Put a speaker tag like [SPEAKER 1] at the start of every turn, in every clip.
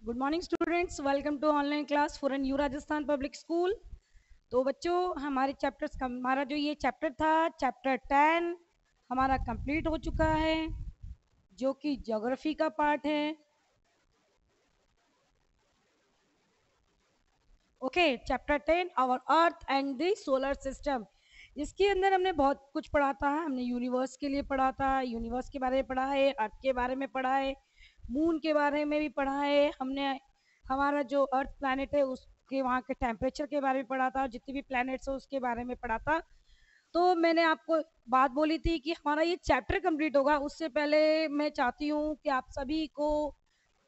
[SPEAKER 1] Good morning students, welcome to online class for new Rajasthan public school. तो बच्चों, हमारा जो ये चैप्टर था, चैप्टर 10 हमारा कंप्लीट हो चुका है, जो कि ज्योग्राफी का पार्ट है। Okay, chapter 10 our earth and the solar system. इसके अंदर हमने बहुत कुछ पढ़ा था। हमने यूनिवर्स के लिए पढ़ा था, यूनिवर्स के बारे में पढ़ा है, अर्थ के बारे में पढ़ा है, मून के बारे में भी पढ़ा है। हमने हमारा जो अर्थ प्लैनेट है उसके वहाँ के टेम्परेचर के बारे में पढ़ा था, जितने भी प्लैनेट्स हैं उसके बारे में पढ़ा था। तो मैंने आपको बात बोली थी कि हमारा ये चैप्टर कंप्लीट होगा, उससे पहले मैं चाहती हूँ कि आप सभी को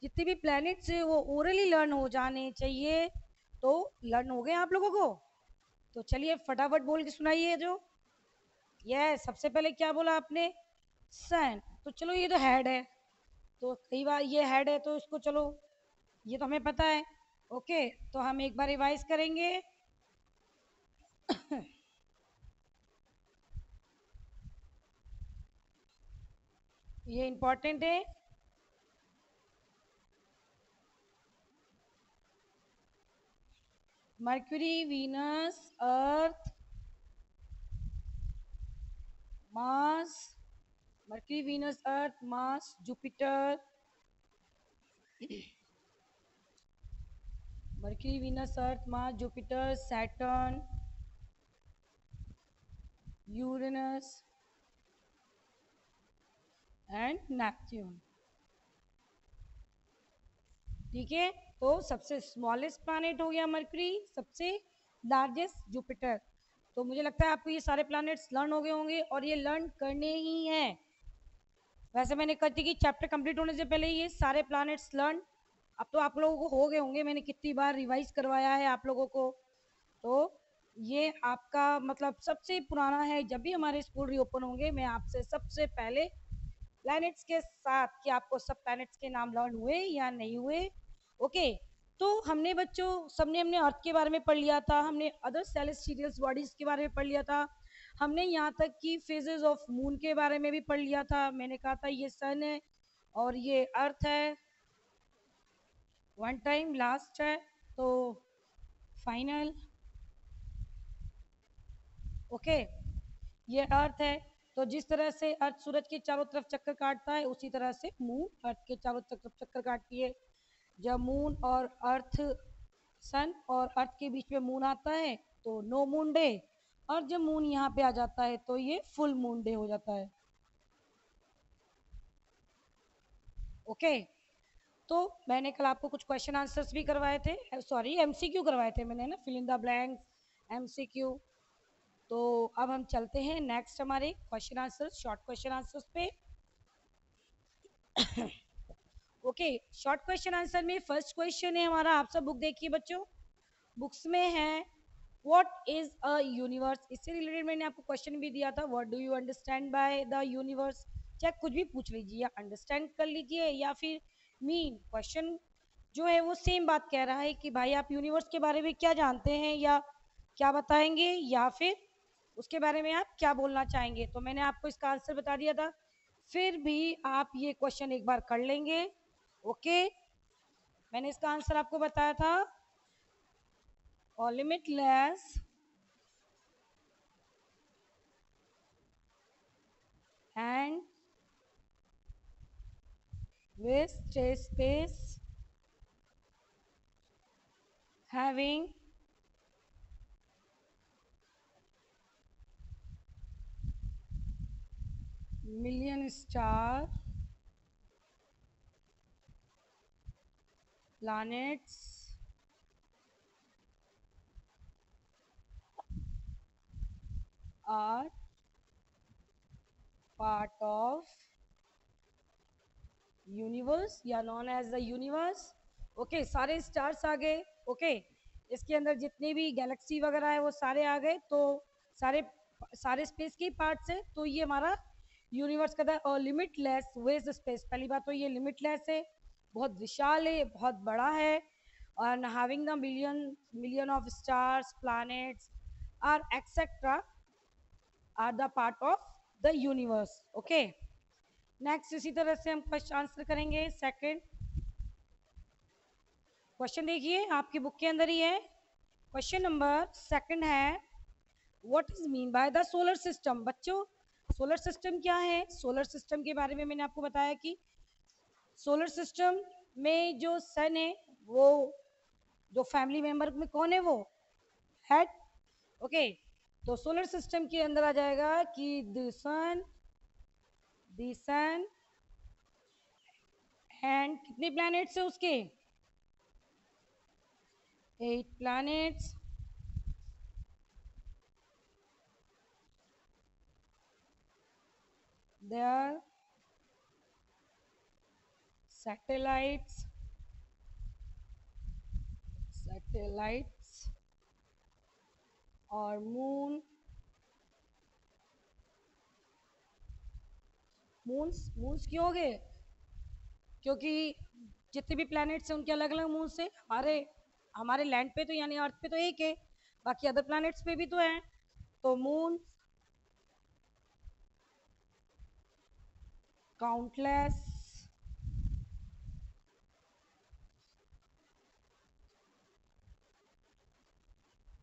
[SPEAKER 1] जितने भी प्लैनेट्स है वो ओरली लर्न हो जाने चाहिए। तो लर्न हो गए आप लोगों को? तो चलिए फटाफट बोल के सुनाइए। जो ये सबसे पहले क्या बोला आपने? सन। तो चलो ये तो हेड है, तो कई बार ये हेड है तो इसको चलो, ये तो हमें पता है। ओके, तो हम एक बार रिवाइज करेंगे। ये इंपॉर्टेंट है। Mercury, Venus, earth, Mars. Mercury, Venus, earth, Mars, Jupiter. Mercury, Venus, earth, Mars, Jupiter, Saturn, Uranus and Neptune. ठीक है, तो सबसे स्मॉलेस्ट प्लैनेट हो गया मरकरी, सबसे लार्जेस्ट जुपिटर। तो मुझे लगता है आपको ये सारे प्लैनेट्स लर्न हो गए होंगे और ये लर्न करने ही हैं। वैसे मैंने कहती कि चैप्टर कंप्लीट होने से पहले ये सारे प्लैनेट्स लर्न, अब तो आप लोगों को हो गए होंगे, मैंने कितनी बार रिवाइज करवाया है आप लोगों को। तो ये आपका मतलब सबसे पुराना है। जब भी हमारे स्कूल रीओपन होंगे, मैं आपसे सबसे पहले प्लैनेट्स के साथ कि आपको सब प्लैनेट्स के नाम लर्न हुए या नहीं हुए। ओके, तो हमने बच्चों सबने हमने अर्थ के बारे में पढ़ लिया था, हमने अदर सेलेस्टियल बॉडीज के बारे में पढ़ लिया था, हमने यहाँ तक कि फेजेस ऑफ मून के बारे में भी पढ़ लिया था। मैंने कहा था ये सन है और ये अर्थ है, वन टाइम लास्ट है तो फाइनल। ओके, ये अर्थ है। तो जिस तरह से अर्थ सूरज के चारों तरफ चक्कर काटता है, उसी तरह से मून अर्थ के चारों तरफ चक्कर काटती है। जब मून और अर्थ, सन और अर्थ के बीच में मून आता है तो नो मून डे, और जब मून यहाँ पे आ जाता है तो ये फुल मून डे हो जाता है। ओके, तो मैंने कल आपको कुछ क्वेश्चन आंसर्स भी करवाए थे, सॉरी एमसीक्यू करवाए थे मैंने ना, fill in the blanks MCQ. तो अब हम चलते हैं नेक्स्ट हमारे question answer, short question answers पे। ओके, शॉर्ट क्वेश्चन आंसर में फर्स्ट क्वेश्चन है हमारा, आप सब बुक देखिए बच्चों, बुक्स में है व्हाट इज अ यूनिवर्स। इससे रिलेटेड मैंने आपको क्वेश्चन भी दिया था, what do you understand by the universe. चाहे कुछ भी पूछ लीजिए, या अंडरस्टैंड कर लीजिए या फिर मीन, क्वेश्चन जो है वो सेम बात कह रहा है कि भाई आप यूनिवर्स के बारे में क्या जानते हैं या क्या बताएंगे, या फिर उसके बारे में आप क्या बोलना चाहेंगे। तो मैंने आपको इसका आंसर बता दिया था, फिर भी आप ये क्वेश्चन एक बार कर लेंगे। ओके, मैंने इसका आंसर आपको बताया था, और limitless and vast space having million star, planets are part of universe या known as the universe. Okay, सारे स्टार्स आ गए। ओके, इसके अंदर जितने भी गैलेक्सी वगैरह है वो सारे आ गए, तो सारे सारे स्पेस के पार्ट्स है। तो ये हमारा यूनिवर्स का था। और लिमिटलेस वेज स्पेस, पहली बात तो ये लिमिटलेस है, बहुत विशाल है, बहुत बड़ा है, और having the million million of stars, planets are etcetera are the part of the universe. Okay, next इसी तरह से हम क्वेश्चन आंसर करेंगे। सेकंड, क्वेश्चन देखिए आपकी बुक के अंदर ही है। क्वेश्चन नंबर सेकंड है, what is mean by the solar system. बच्चों सोलर सिस्टम क्या है? सोलर सिस्टम के बारे में मैंने आपको बताया कि सोलर सिस्टम में जो सन है वो जो फैमिली मेंबर में कौन है, वो हेड। ओके, तो सोलर सिस्टम के अंदर आ जाएगा कि द सन एंड कितने प्लैनेट्स है उसके? 8 planets, their satellites और मून्स क्यों हो गए? क्योंकि जितने भी प्लैनेट्स हैं उनके अलग अलग मून्स हैं। हमारे हमारे लैंड पे तो यानी अर्थ पे तो एक है, बाकी अदर प्लैनेट्स पे भी तो है। तो moon countless,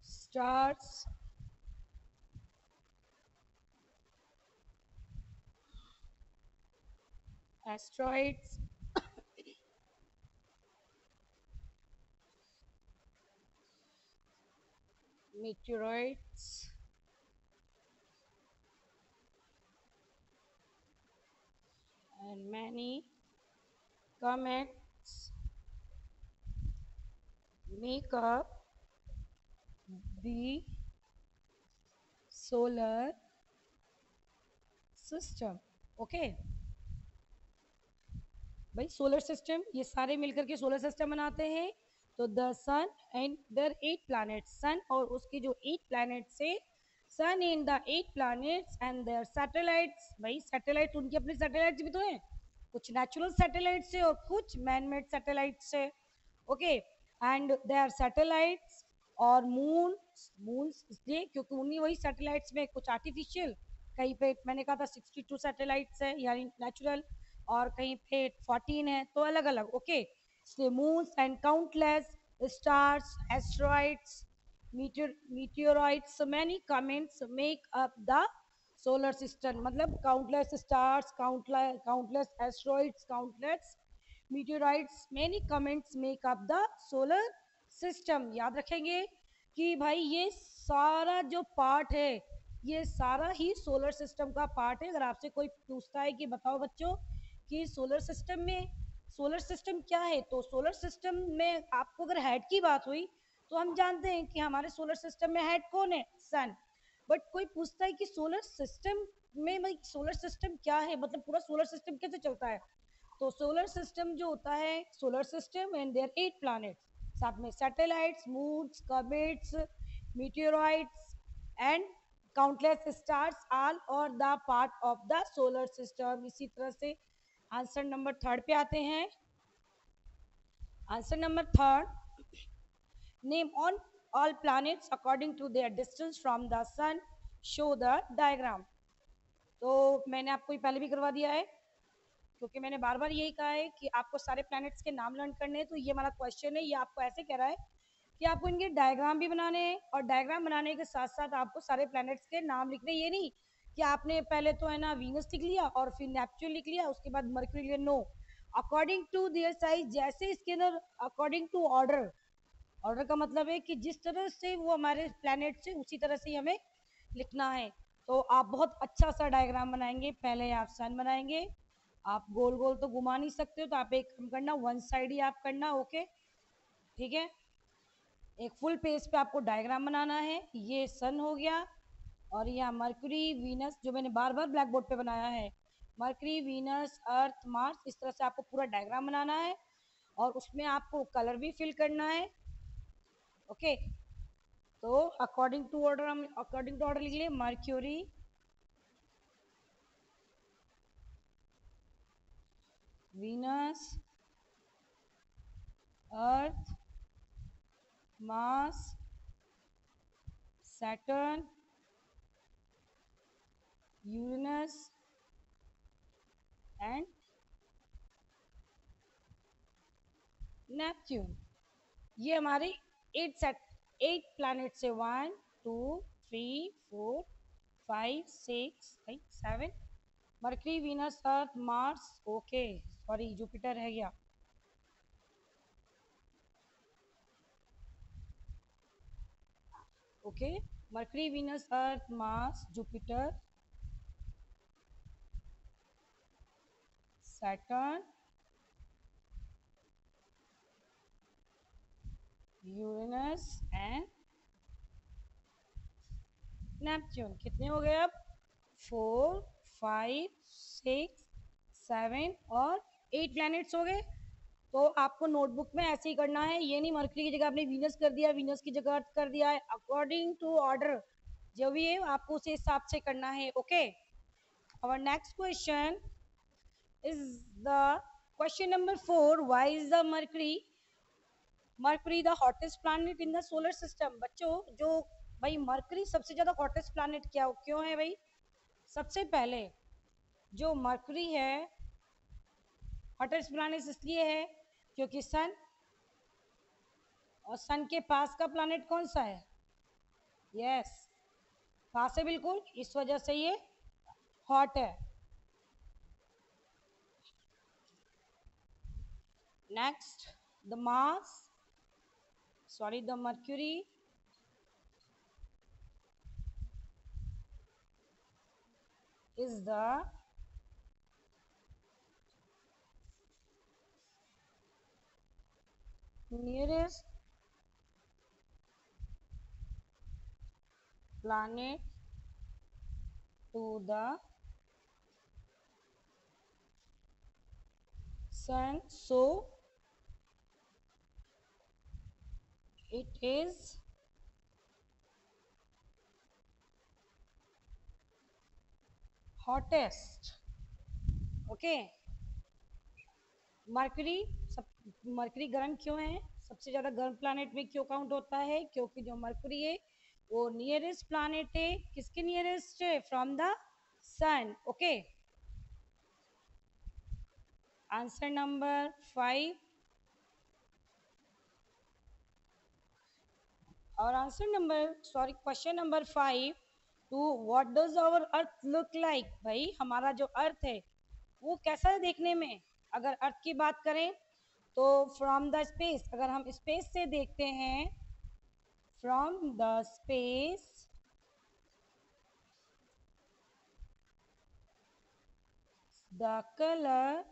[SPEAKER 1] stars, asteroids, meteoroids and many comets make up the solar system. Okay भाई, सोलर सिस्टम ये सारे मिलकर के सोलर सिस्टम बनाते हैं। तो the sun and their 8 planets, sun और उसके जो 8 प्लैनेट्स है, sun and the 8 planets and their satellites. भाई सैटेलाइट उनके अपने सैटेलाइट्स भी तो हैं, कुछ नेचुरल सैटेलाइट्स है और कुछ मैन मेड सैटेलाइट्स है। ओके, एंड देयर सैटेलाइट्स और मून्स इसलिए क्योंकि उन्हीं वही सैटेलाइट्स में कुछ आर्टिफिशियल, कहीं पे मैंने कहा था 62 सैटेलाइट्स है यानी नेचुरल, और कहीं पे 14 है, तो अलग अलग। ओके, इसलिए moons and countless stars, asteroids, meteorites, so many comets make up the solar system। मतलब countless stars, countless asteroids, countless meteorites, many comets make up the solar system। याद रखेंगे कि भाई ये सारा जो पार्ट है ये सारा ही सोलर सिस्टम का पार्ट है। अगर आपसे कोई पूछता है कि बताओ बच्चों कि सोलर सिस्टम क्या है, तो सोलर सिस्टम में आपको अगर हेड की बात हुई तो हम जानते हैं कि हमारे सोलर सिस्टम में हेड कौन है? सन। बट कोई पूछता है कि सोलर सिस्टम में भाई सोलर सिस्टम क्या है, मतलब पूरा सोलर सिस्टम कैसे चलता है? तो सोलर सिस्टम जो होता है, solar system and their 8 planets, साथ में satellites, moons, comets, meteorites and countless stars all are the part of the solar system. इसी तरह से आंसर नंबर थर्ड पे आते हैं। Answer number third, name on all planets according to their distance from the sun, show the diagram. तो मैंने आपको ये पहले भी करवा दिया है क्योंकि मैंने बार बार यही कहा है कि आपको सारे प्लैनेट्स के नाम लर्न करने हैं। तो ये हमारा क्वेश्चन है, ये आपको ऐसे कह रहा है कि आपको इनके डायग्राम भी बनाने हैं, और डायग्राम बनाने के साथ साथ आपको सारे प्लैनेट्स के नाम लिखने। ये नहीं कि आपने पहले तो है ना वीनस लिख लिया और फिर नेपच्यून लिख लिया उसके बाद मर्क्यूरी लिया। No, according to their size, जैसे इसके अंदर अकॉर्डिंग टू ऑर्डर। ऑर्डर का मतलब है कि जिस तरह से वो हमारे प्लैनेट से उसी तरह से ही हमें लिखना है। तो आप बहुत अच्छा सा डायग्राम बनाएंगे। पहले आप सन बनाएंगे, आप गोल गोल तो घुमा नहीं सकते हो, तो आप एक काम करना, वन साइड ही आप करना। ओके, ठीक है, एक फुल पेज पे आपको डायग्राम बनाना है। ये सन हो गया, और यहाँ मरकरी, वीनस, जो मैंने बार बार ब्लैक बोर्ड पे बनाया है, मरकरी, वीनस, अर्थ, मार्स, इस तरह से आपको पूरा डायग्राम बनाना है और उसमें आपको कलर भी फिल करना है। ओके, तो अकॉर्डिंग टू ऑर्डर हम अकॉर्डिंग टू ऑर्डर लिख लिए, mercury, Venus, earth, Mars, Saturn, Uranus and Neptune. ये हमारे 8 प्लैनेट से 1 2 3 4 5 6 7 मरकरी, वीनस, अर्थ, मार्स, ओके सॉरी जुपिटर रह गया। Okay, mercury, Venus, earth, Mars, Jupiter, Saturn, Uranus and Neptune. कितने हो गए अब? 4 5 6 7 और 8 प्लैनेट्स हो गए। तो आपको नोटबुक में ऐसे ही करना है, ये नहीं मरकरी की जगह आपने वीनस कर दिया, वीनस की जगह अर्थ कर दिया है, अकॉर्डिंग टू ऑर्डर जो भी है आपको उस हिसाब से करना है। Okay, our next question is the question number 4, why is the Mercury the hottest planet in the solar system. बच्चों, जो भाई मरकरी सबसे ज्यादा हॉटेस्ट प्लैनेट क्यों है भाई? सबसे पहले जो मरकरी है हॉटेस्ट प्लैनेट इसलिए है क्योंकि सन, और सन के पास का प्लैनेट कौन सा है? यस, पास है बिल्कुल, इस वजह से ये हॉट है। Next, the Mars, sorry the mercury is the nearest planet to the sun, so it is hottest. Okay, mercury सब, मरकरी गर्म क्यों है? सबसे ज्यादा गर्म प्लैनेट में क्यों काउंट होता है? क्योंकि जो मरकरी है वो नियरेस्ट प्लैनेट है। किसके नियरेस्ट है? From the sun. Okay, answer number 5 और answer number sorry question number 5 to what does our earth look like. भाई हमारा जो अर्थ है वो कैसा है देखने में? अगर अर्थ की बात करें तो फ्रॉम द स्पेस, अगर हम स्पेस से देखते हैं, from the space the colour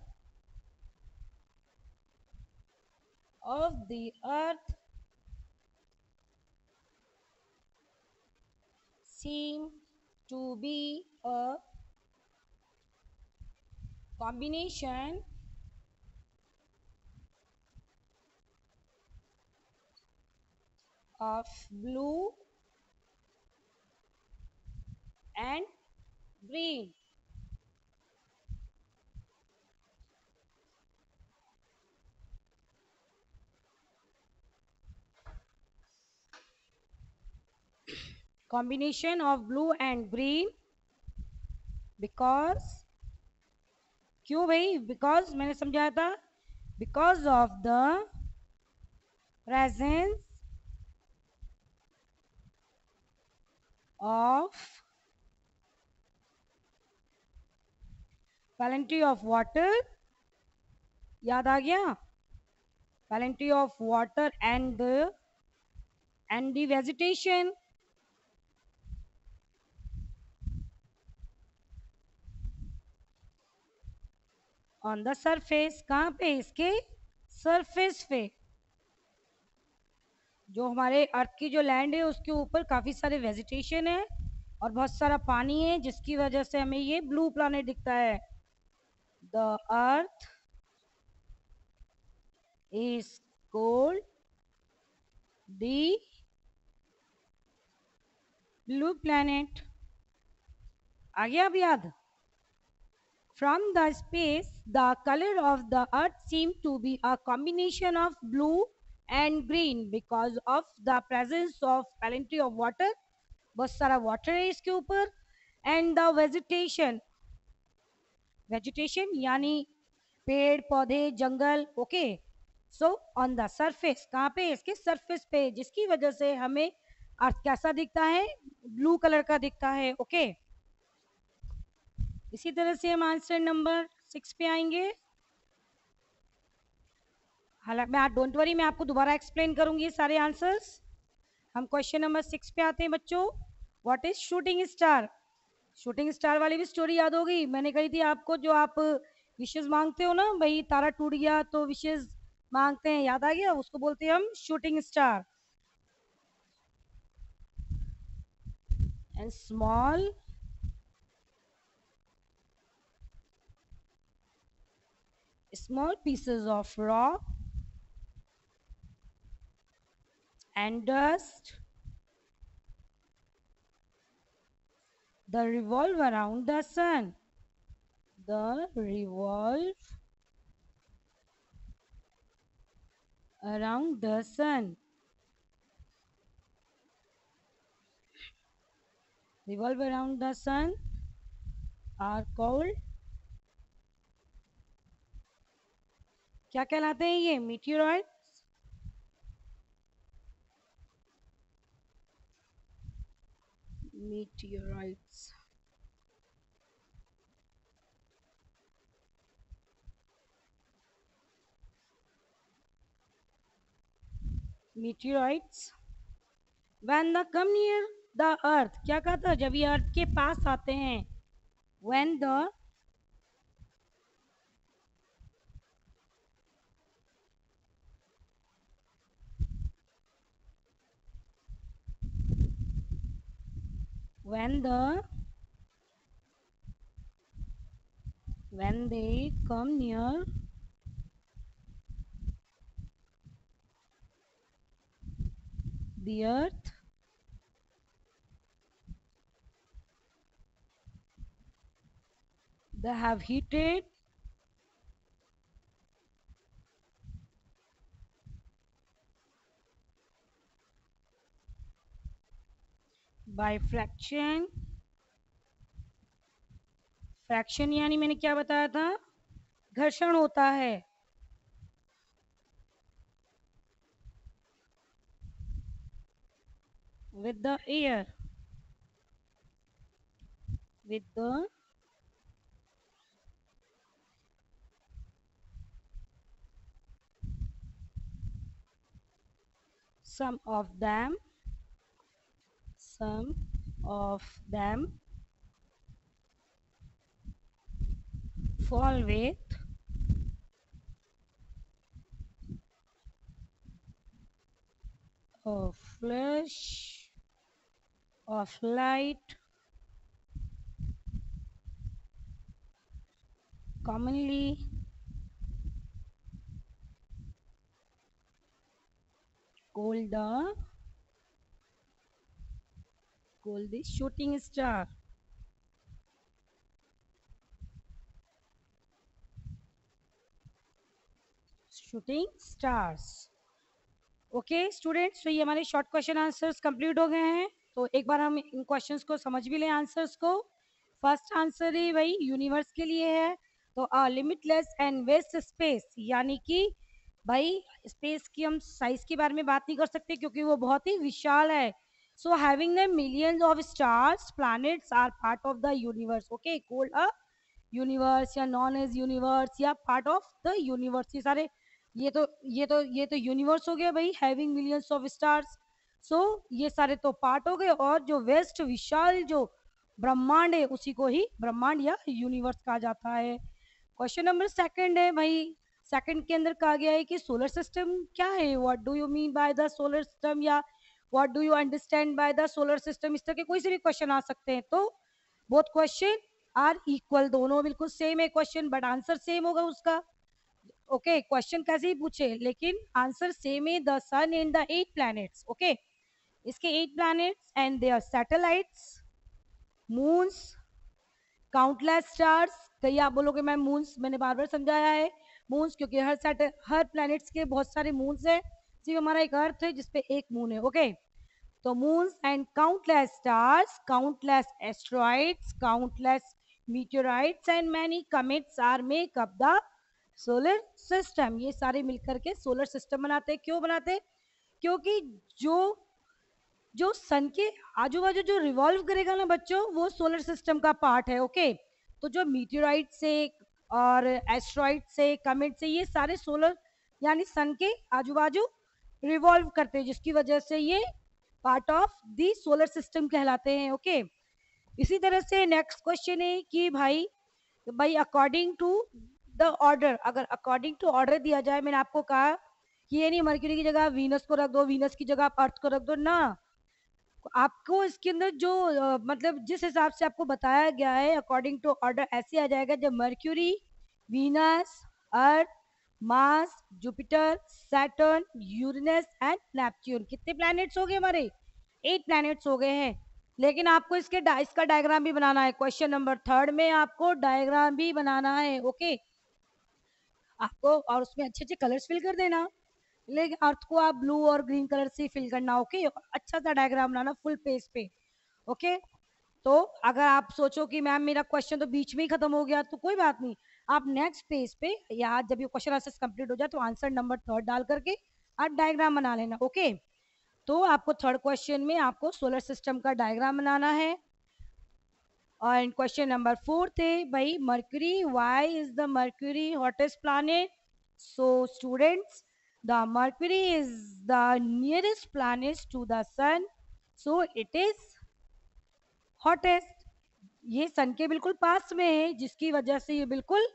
[SPEAKER 1] of the earth seem to be a combination of blue and green. Combination of blue and green because, क्यों भाई? बिकॉज मैंने समझाया था, because of the presence of plenty of water, याद आ गया? Plenty of water and the vegetation on the surface. कहाँ पे? इसके सरफेस पे। जो हमारे अर्थ की जो लैंड है उसके ऊपर काफ़ी सारे वेजिटेशन है और बहुत सारा पानी है, जिसकी वजह से हमें ये ब्लू प्लैनेट दिखता है। The earth is called the blue planet. आ गया अब याद? From the space, the color of the earth seemed to be a combination of blue and green because of the presence of plenty of water, बहुत सारा water है इसके ऊपर, and the vegetation, vegetation यानी पेड़ पौधे जंगल। Okay, so on the surface, कहाँ पे, इसके सरफेस पे, जिसकी वजह से हमें अर्थ कैसा दिखता है, ब्लू कलर का दिखता है। ओके, इसी तरह से हम आंसर नंबर 6 पे आएंगे। हालांकि मैं डोंट वरी, मैं आपको दोबारा एक्सप्लेन करूंगी ये सारे आंसर्स। हम क्वेश्चन नंबर 6 पे आते हैं बच्चों। What is shooting star? Shooting star वाली भी स्टोरी याद होगी, मैंने कही थी आपको, जो आप विशेष मांगते हो ना भाई, तारा टूट गया तो विशेष मांगते हैं, याद आ गया, उसको बोलते हैं हम shooting star. And small pieces of rock and dust, the revolve around the sun, the revolve around the sun, revolve around the sun are called, क्या कहलाते हैं ये? meteorites, meteorites, meteorites when the come near the earth, क्या कहा था, जब ये अर्थ के पास आते हैं, when the when the when they come near the earth, they have heated by fraction. Fraction यानी मैंने क्या बताया था, घर्षण होता है। with the air, with the some of them, some of them fall with a flash of light, commonly called the shooting star। Shooting stars. Okay students, तो ये हमारे शॉर्ट क्वेश्चन आंसर्स कंप्लीट हो गए हैं। तो एक बार हम इन क्वेश्चंस को समझ भी लें आंसर्स को। फर्स्ट आंसर ही भाई यूनिवर्स के लिए है, तो लिमिटलेस एंड वेस्ट स्पेस, यानी कि भाई स्पेस की हम साइज के बारे में बात नहीं कर सकते क्योंकि वो बहुत ही विशाल है। So having the millions of stars, planets are part of the universe. Okay, called a universe या नॉन एज यूनिवर्स या पार्ट ऑफ द यूनिवर्स, ये सारे, ये तो यूनिवर्स हो गया भाई, having millions of stars. So ये सारे तो पार्ट हो गए, और जो वेस्ट विशाल जो ब्रह्मांड है उसी को ही ब्रह्मांड या यूनिवर्स कहा जाता है। क्वेश्चन नंबर सेकंड है भाई, सेकंड के अंदर कहा गया है कि सोलर सिस्टम क्या है, what do you mean by the solar system, या what do you understand by the solar system, इस तरह के कोई से भी क्वेश्चन आ सकते हैं। तो बोथ क्वेश्चन आर इक्वल, दोनों बिल्कुल सेम है क्वेश्चन, बट आंसर सेम होगा उसका। ओके, क्वेश्चन कैसे ही पूछे लेकिन आंसर सेम है, the sun and the 8 planets. Okay, इसके 8 planets and their satellites, moons, countless stars. कहीं आप बोलोगे मैम मून्स, मैंने बार बार समझाया है मून्स, क्योंकि हर प्लैनेट्स के बहुत सारे मून्स हैं, सिर्फ हमारा एक अर्थ है जिसपे एक मून है। ओके, तो moons and countless stars, countless asteroids, countless meteorites and many comets are make up the solar system, ये सारे मिलकर के सोलर सिस्टम बनाते हैं। क्यों बनाते हैं? क्योंकि जो जो सन के आजू बाजू जो रिवॉल्व करेगा ना बच्चों, वो सोलर सिस्टम का पार्ट है। ओके, तो जो मीटियोराइट से और एस्ट्रॉइड से, कमेट से, ये सारे सोलर यानी सन के आजू बाजू रिवॉल्व करते हैं, जिसकी वजह से ये part of the solar system कहलाते हैं। ओके, इसी तरह से नेक्स्ट क्वेश्चन है कि भाई भाई अकॉर्डिंग टू द ऑर्डर, अगर अकॉर्डिंग टू ऑर्डर दिया जाए, मैंने आपको कहा कि ये नहीं मर्क्यूरी की जगह वीनस को रख दो, वीनस की जगह आप अर्थ को रख दो ना, आपको इसके अंदर जो मतलब जिस हिसाब से आपको बताया गया है अकॉर्डिंग टू ऑर्डर ऐसे आ जाएगा, जब mercury, Venus, earth, Mars, Jupiter, Saturn, Uranus and Neptune. कितने प्लैनेट्स हो गए हमारे? 8 प्लैनेट्स हो गए हैं। लेकिन आपको इसका डायग्राम भी बनाना है। क्वेश्चन नंबर 3 में आपको डायग्राम भी बनाना है। ओके, आपको और उसमें अच्छे अच्छे कलर्स फिल कर देना, लेकिन अर्थ को आप ब्लू और ग्रीन कलर से फिल करना। ओके, अच्छा सा डायग्राम बनाना फुल पेज पे। ओके, तो अगर आप सोचो कि मैम मेरा क्वेश्चन तो बीच में ही खत्म हो गया, तो कोई बात नहीं, आप नेक्स्ट पेज पे या जब ये क्वेश्चन आंसर कंप्लीट हो जाए तो आंसर नंबर 3 डाल करके आप डायग्राम बना लेना। ओके, तो आपको थर्ड क्वेश्चन में आपको सोलर सिस्टम का डायग्राम बनाना है। और क्वेश्चन नंबर 4 है भाई Mercury, why is the Mercury hottest planet? So students, the Mercury is the nearest planet to the sun, so it is hottest. ये सन के बिल्कुल पास में है, जिसकी वजह से ये बिल्कुल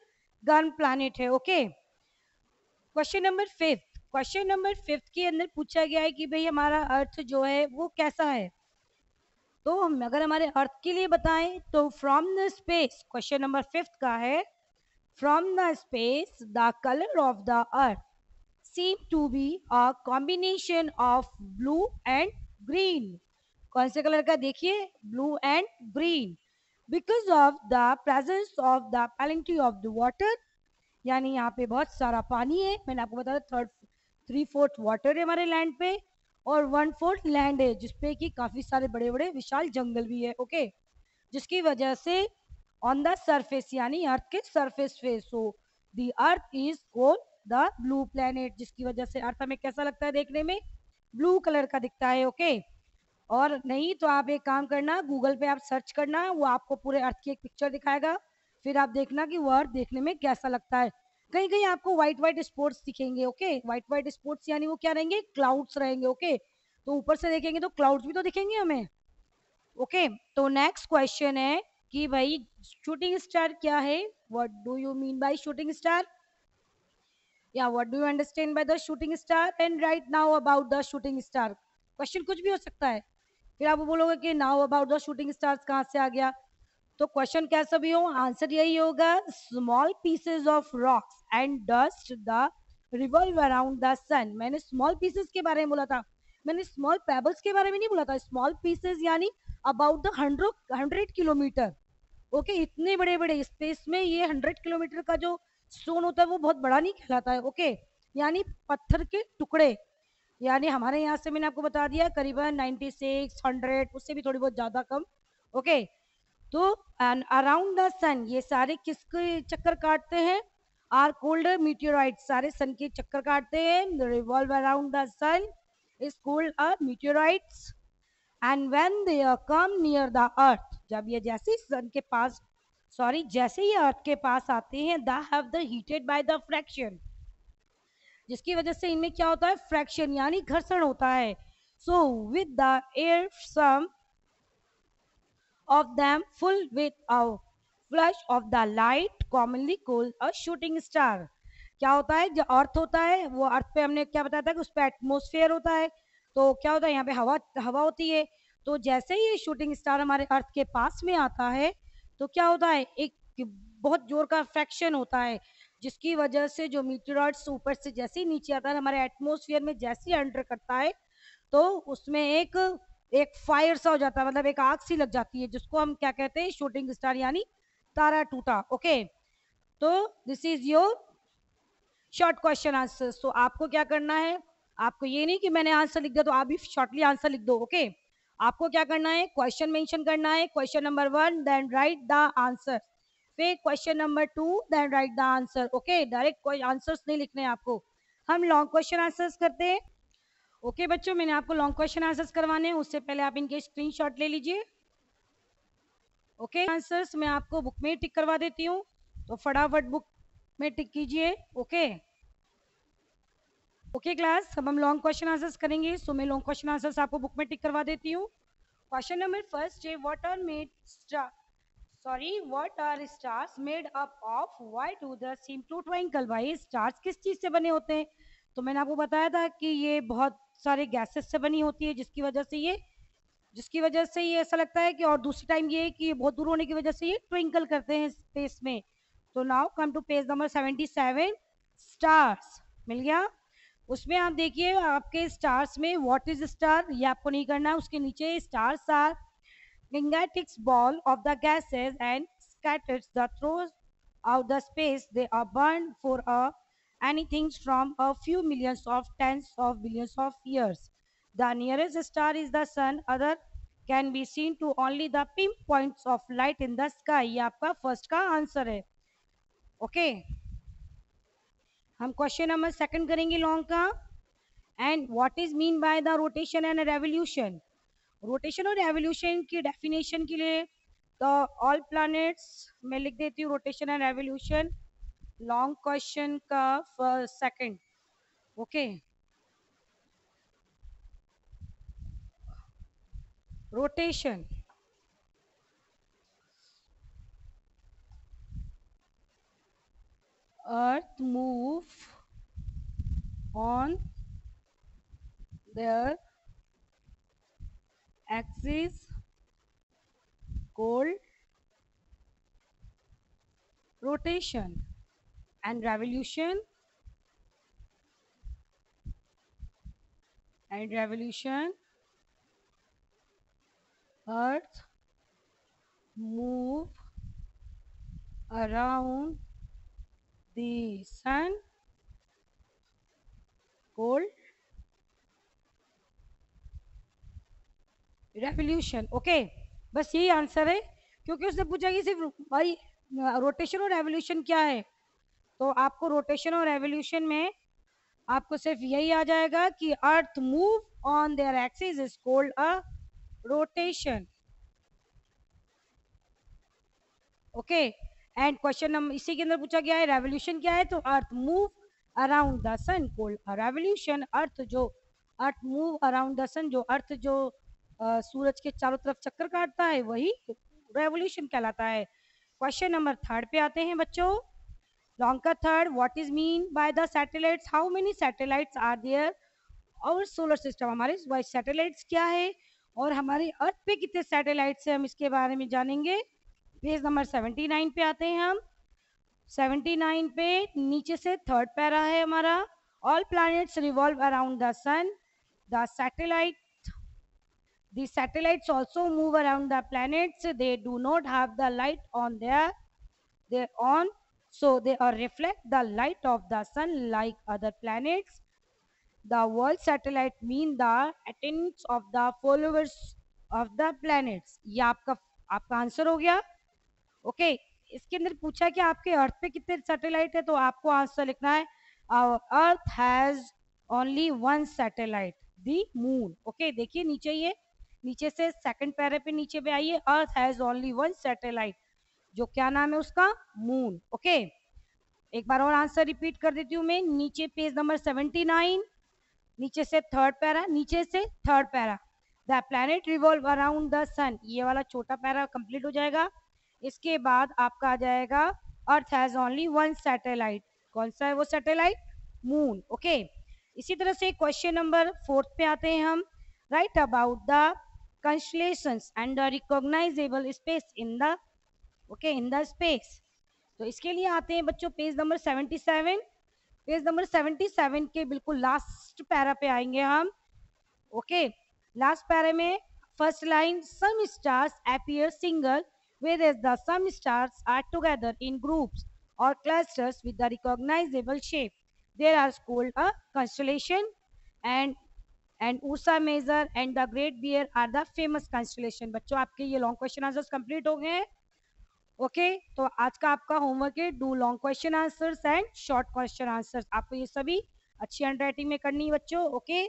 [SPEAKER 1] गर्म प्लैनेट है। Okay, question number 5, question number 5 के अंदर पूछा गया है कि भाई हमारा अर्थ जो है वो कैसा है। तो हम अगर हमारे अर्थ के लिए बताएं तो from the space, question number 5 का है, from the space the colour of the earth seem to be a combination of blue and green। कौन से कलर का? देखिए, blue and green, because of the presence of the plenty of the water, यानी यहाँ पे बहुत सारा पानी है। मैंने आपको बताया 3/4 वाटर है हमारे लैंड पे, और 1/4 लैंड है जिसपे कि काफी सारे बड़े बड़े विशाल जंगल भी है। ओके, जिसकी वजह से ऑन द सरफेस यानी अर्थ के सरफेस पे, so the earth is called the blue planet, जिसकी वजह से अर्थ हमें कैसा लगता है देखने में? ब्लू कलर का दिखता है। ओके, और नहीं तो आप एक काम करना, गूगल पे आप सर्च करना, वो आपको पूरे अर्थ की एक पिक्चर दिखाएगा, फिर आप देखना कि वो अर्थ देखने में कैसा लगता है। कहीं कहीं आपको व्हाइट व्हाइट स्पॉट्स दिखेंगे। ओके, व्हाइट व्हाइट स्पॉट्स यानी वो क्या रहेंगे? क्लाउड्स रहेंगे। ओके, तो ऊपर से देखेंगे तो क्लाउड्स भी तो दिखेंगे हमें। ओके, तो नेक्स्ट क्वेश्चन है कि भाई शूटिंग स्टार क्या है? What do you mean by shooting star? या what do you understand by the shooting star? And write now about the shooting star. Question कुछ भी हो सकता है, फिर आप बोलोगे कि now about the shooting stars कहाँ से आ गया? तो क्वेश्चन कैसा भी हो, आंसर यही होगा, small pieces of rocks and dust the revolve around the sun. मैंने स्मॉल पीसेस के बारे में बोला था, मैंने स्मॉल पेबल्स के बारे में नहीं बोला था। स्मॉल पीसेस यानी अबाउट द 100 किलोमीटर। ओके, इतने बड़े बड़े स्पेस में ये 100 किलोमीटर का जो स्टोन होता है वो बहुत बड़ा नहीं कहलाता है। ओके, यानी पत्थर के टुकड़े, यानी हमारे यहाँ से मैंने आपको बता दिया करीबन 96, 100, उससे भी थोड़ी बहुत ज्यादा कम। ओके, तो एंड अराउंड द सन, ये सारे किसके चक्कर काटते हैं? आर कोल्ड मीटियोराइट, सारे सन के चक्कर काटते हैं। Revolve around the sun is called a meteorites. And when they come near the earth, जब ये जैसे ही सन के पास, सॉरी जैसे ही अर्थ के पास आते हैं, the have the heated by the fraction, जिसकी वजह से इनमें क्या होता है? फ्रैक्शन यानी घर्षण होता है। So with the air some of them full with a flash of the light commonly called a shooting star। क्या होता है? जो अर्थ होता है, वो अर्थ पे हमने क्या बताया था कि उस पर एटमोस्फेयर होता है, तो क्या होता है यहाँ पे हवा हवा होती है। तो जैसे ही ये शूटिंग स्टार हमारे अर्थ के पास में आता है तो क्या होता है? एक बहुत जोर का फ्रैक्शन होता है, जिसकी वजह से जो मीटेरॉइड्स ऊपर से जैसे ही नीचे आता है हमारे एटमोस्फेयर में, जैसे ही एंटर करता है तो उसमें एक एक फायर सा हो जाता है, मतलब एक आग सी लग जाती है, जिसको हम क्या कहते हैं? शूटिंग स्टार यानी तारा टूटा। ओके, तो this is your short question answer. So आपको क्या करना है? आपको ये नहीं कि मैंने आंसर लिख दिया तो आप भी शॉर्टली आंसर लिख दो। ओके, आपको क्या करना है? क्वेश्चन मेंशन करना है, question number 1, then write the answer. फिर question number 2, then write the answer. Okay, direct कोई आंसर्स नहीं लिखने हैं आपको, हम लॉन्ग क्वेश्चन आंसर्स करते हैं। ओके बच्चों, मैंने आपको लॉन्ग क्वेश्चन आंसर्स करवाने हैं, उससे पहले आप इनके स्क्रीनशॉट ले लीजिए। ओके, आंसर्स मैं आपको बुक में टिक करवा देती हूँ, तो फटाफट बुक में टिक कीजिए। ओके ओके क्लास, अब हम लॉन्ग क्वेश्चन आंसर्स करेंगे, सो मैं लॉन्ग क्वेश्चन आंसर्स आपको बुक में टिक करवा देती हूँ। क्वेश्चन नंबर फर्स्ट है, what are made star, sorry what are stars made up of, why do the seem to twinkle, भाई स्टार्स किस चीज से बने होते हैं? तो मैंने आपको बताया था कि ये बहुत सारे गैसेस से बनी होती है, जिसकी वजह से ये ऐसा लगता है कि, और दूसरी टाइम ये है कि ये बहुत दूर होने की वजह से ये ट्विंकल करते हैं स्पेस में। तो now come to page number 77, stars मिल गया। उसमें आप देखिए आपके स्टार्स में व्हाट इज स्टार, ये आपको नहीं करना है, उसके नीचे stars are gigantic ball of the gases and scatters the throws out the space. They are burned for anything from a few millions of tens of billions of years. The nearest star is the sun. Other can be seen to only the pinpoints of light in the sky. ये आपका first का answer है। Okay, हम question number second करेंगे long का। And what is mean by the rotation and revolution? Rotation और revolution की definition के लिए तो ऑल प्लैनेट्स मैं लिख देती हूँ, rotation and revolution long question का first second. Okay, rotation, earth move on their axis called rotation, and revolution earth move around the sun called revolution. Okay, बस यही आंसर है, क्योंकि उसने पूछा कि सिर्फ भाई रोटेशन और रेवोल्यूशन क्या है, तो आपको रोटेशन और रेवोल्यूशन में आपको सिर्फ यही आ जाएगा कि अर्थ move on their axis is called a rotation. Okay, and question number इसी के अंदर पूछा गया है रेवोल्यूशन क्या है, तो earth move around the sun called a revolution. Earth move around the sun, जो अर्थ जो सूरज के चारों तरफ चक्कर काटता है वही रेवोल्यूशन कहलाता है। क्वेश्चन नंबर थर्ड पे आते हैं बच्चों, लॉन्ग का third, what is mean by the satellites, how many satellites are there और सोलर सिस्टम, हमारे सैटेलाइट्स क्या है और हमारे अर्थ पे कितने सैटेलाइट्स हैं, हम इसके बारे में जानेंगे। पेज नंबर 79 पे आते हैं हम। 79 पे नीचे से थर्ड पैरा है हमारा, all planets revolve around the sun, the satellite, the satellites also move around the planets, they do not have the light on their own, so they reflect the light of the sun like other planets. The world satellite mean the attendance of the followers of the planets। ये आपका answer हो गया। Okay, इसके अंदर पूछा कि आपके अर्थ पे कितने सैटेलाइट है, तो आपको आंसर लिखना है earth has only one satellite, the moon. Okay, देखिए नीचे, ये नीचे से सेकंड पैरे पे नीचे पे आइए, earth has only one satellite, जो क्या नाम है उसका, मून। ओके, एक बार और आंसर रिपीट कर देती हूँ मैं, नीचे पेज नंबर 79, नीचे से थर्ड पैरा, नीचे से third para, the planet revolve around the sun, ये वाला छोटा पैरा कंप्लीट हो जाएगा। इसके बाद आपका आ जाएगा earth has only one satellite, कौन सा है वो सैटेलाइट, मून। ओके, इसी तरह से क्वेश्चन नंबर फोर्थ पे आते हैं हम, right about the constellations and the recognizable space in the in the space। तो इसके लिए आते हैं बच्चों पेज नंबर 77, पेज नंबर 77 के बिल्कुल लास्ट पैरा पे आएंगे हम। ओके, लास्ट पैरा में first line, some stars appear single whereas the some stars are together in groups or clusters with the recognizable shape, there are called a constellation, and Ursa Major and the Great Bear are the famous constellation। बच्चों आपके ये long question answers complete हो गए हैं। Okay, तो आज का आपका होमवर्क है do long question answers and short question answers. आपको ये सभी अच्छी हैंड राइटिंग में करनी है बच्चों। Okay,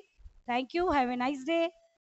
[SPEAKER 1] thank you, have a nice day.